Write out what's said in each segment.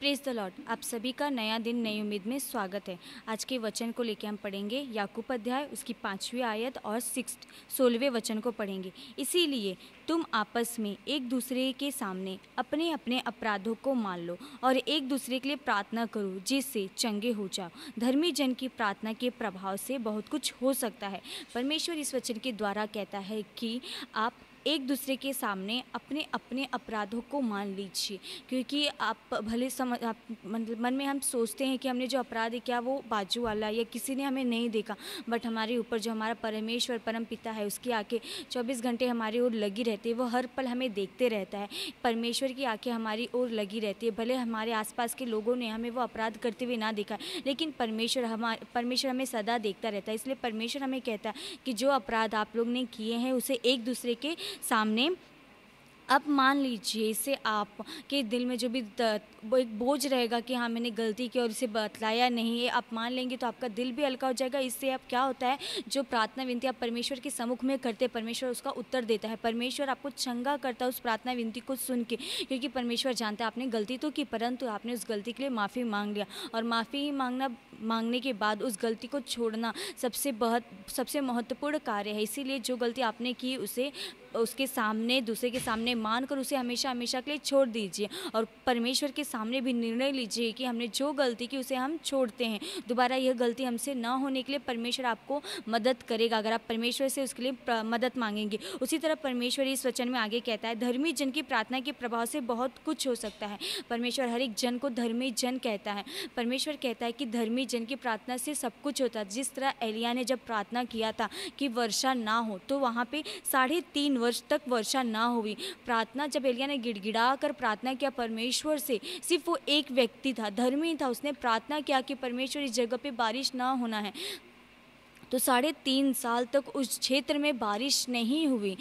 Praise the Lord. आप सभी का नया दिन नई उम्मीद में स्वागत है। आज के वचन को लेकर हम पढ़ेंगे याकूब अध्याय उसकी 5वीं आयत और 16वें वचन को पढ़ेंगे। इसीलिए तुम आपस में एक दूसरे के सामने अपने अपने अपराधों को मान लो और एक दूसरे के लिए प्रार्थना करो जिससे चंगे हो जाओ। धर्मी जन की प्रार्थना के प्रभाव से बहुत कुछ हो सकता है। परमेश्वर इस वचन के द्वारा कहता है कि आप एक दूसरे के सामने अपने अपने अपराधों को मान लीजिए, क्योंकि आप भले आप मन में हम सोचते हैं कि हमने जो अपराध है क्या वो बाजू वाला या किसी ने हमें नहीं देखा, बट हमारे ऊपर जो हमारा परमेश्वर परम पिता है उसकी आंखें 24 घंटे हमारी ओर लगी रहती है। वो हर पल हमें देखते रहता है। परमेश्वर की आंखें हमारी ओर लगी रहती है। भले हमारे आसपास के लोगों ने हमें वो अपराध करते हुए ना देखा, लेकिन परमेश्वर हमें सदा देखता रहता है। इसलिए परमेश्वर हमें कहता है कि जो अपराध आप लोग ने किए हैं उसे एक दूसरे के सामने अब मान लीजिए। इससे आप के दिल में जो भी वो एक बोझ रहेगा कि हाँ मैंने गलती की और इसे बतलाया नहीं है, आप मान लेंगे तो आपका दिल भी हल्का हो जाएगा। इससे अब क्या होता है, जो प्रार्थना विनती आप परमेश्वर के सम्मुख में करते, परमेश्वर उसका उत्तर देता है। परमेश्वर आपको चंगा करता है उस प्रार्थना विनती को सुन के, क्योंकि परमेश्वर जानता है आपने गलती तो की, परंतु आपने उस गलती के लिए माफ़ी मांग लिया। और माफ़ी मांगने के बाद उस गलती को छोड़ना सबसे महत्वपूर्ण कार्य है। इसीलिए जो गलती आपने की उसे उसके सामने, दूसरे के सामने मानकर उसे हमेशा हमेशा के लिए छोड़ दीजिए। और परमेश्वर के सामने भी निर्णय लीजिए कि हमने जो गलती की उसे हम छोड़ते हैं। दोबारा यह गलती हमसे ना होने के लिए परमेश्वर आपको मदद करेगा, अगर आप परमेश्वर से उसके लिए मदद मांगेंगे। उसी तरह परमेश्वर इस वचन में आगे कहता है, धर्मी जन की प्रार्थना के प्रभाव से बहुत कुछ हो सकता है। परमेश्वर हर एक जन को धर्मी जन कहता है। परमेश्वर कहता है कि धर्मी जन की प्रार्थना से सब कुछ होता है। जिस तरह एलिया ने जब प्रार्थना किया था कि वर्षा ना हो, तो वहाँ पे 3.5 वर्ष तक वर्षा ना हुई। प्रार्थना जब एलिया ने गिड़गिड़ा कर प्रार्थना किया परमेश्वर से, सिर्फ वो एक व्यक्ति था, धर्मी था, उसने प्रार्थना किया कि परमेश्वर इस जगह पे बारिश ना होना है, तो 3.5 साल तक उस क्षेत्र में बारिश नहीं हुई।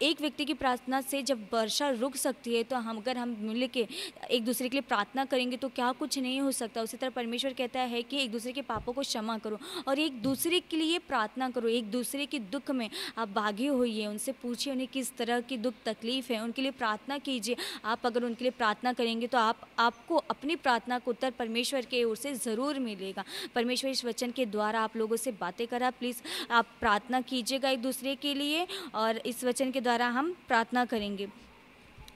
एक व्यक्ति की प्रार्थना से जब वर्षा रुक सकती है, तो अगर हम मिल के एक दूसरे के लिए प्रार्थना करेंगे तो क्या कुछ नहीं हो सकता। उसी तरह परमेश्वर कहता है कि एक दूसरे के पापों को क्षमा करो और एक दूसरे के लिए प्रार्थना करो। एक दूसरे के दुख में आप भागी होइए, उनसे पूछिए उन्हें किस तरह की दुख तकलीफ है, उनके लिए प्रार्थना कीजिए। आप अगर उनके लिए प्रार्थना करेंगे तो आपको अपनी प्रार्थना का उत्तर परमेश्वर के ओर से ज़रूर मिलेगा। परमेश्वर इस वचन के द्वारा आप लोगों से बातें करा। प्लीज़ आप प्रार्थना कीजिएगा एक दूसरे के लिए, और इस वचन के द्वारा हम प्रार्थना करेंगे।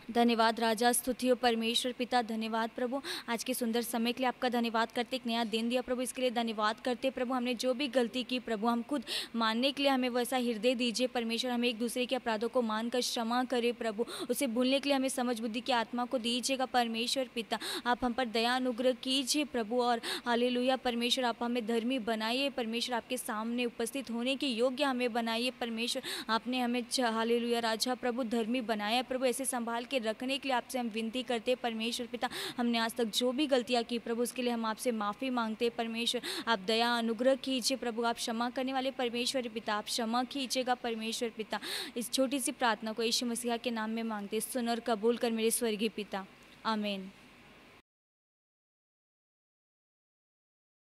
धन्यवाद राजा, स्तुति हो परमेश्वर पिता। धन्यवाद प्रभु, आज के सुंदर समय के लिए आपका धन्यवाद करते, एक नया दिन दिया प्रभु, इसके लिए धन्यवाद करते प्रभु। हमने जो भी गलती की प्रभु, हम खुद मानने के लिए हमें वैसा हृदय दीजिए परमेश्वर। हमें एक दूसरे के अपराधों को मानकर क्षमा करें प्रभु, उसे भूलने के लिए हमें समझ बुद्धि की आत्मा को दीजिएगा परमेश्वर पिता। आप हम पर दया अनुग्रह कीजिए प्रभु, और हालेलुया परमेश्वर आप हमें धर्मी बनाइए परमेश्वर, आपके सामने उपस्थित होने के योग्य हमें बनाइए परमेश्वर। आपने हमें हालेलुया राजा प्रभु धर्मी बनाया प्रभु, ऐसे संभाल के रखने के लिए आपसे हम विनती करते हैं परमेश्वर पिता। हमने आज तक जो भी गलतियां की प्रभु, उसके लिए हम आपसे माफ़ी मांगते हैं परमेश्वर। आप दया अनुग्रह कीजिए प्रभु, आप क्षमा करने वाले परमेश्वर पिता, आप क्षमा कीजिएगा परमेश्वर पिता। इस छोटी सी प्रार्थना को यीशु मसीह के नाम में मांगते, सुन और कबूल कर मेरे स्वर्गीय पिता, आमीन।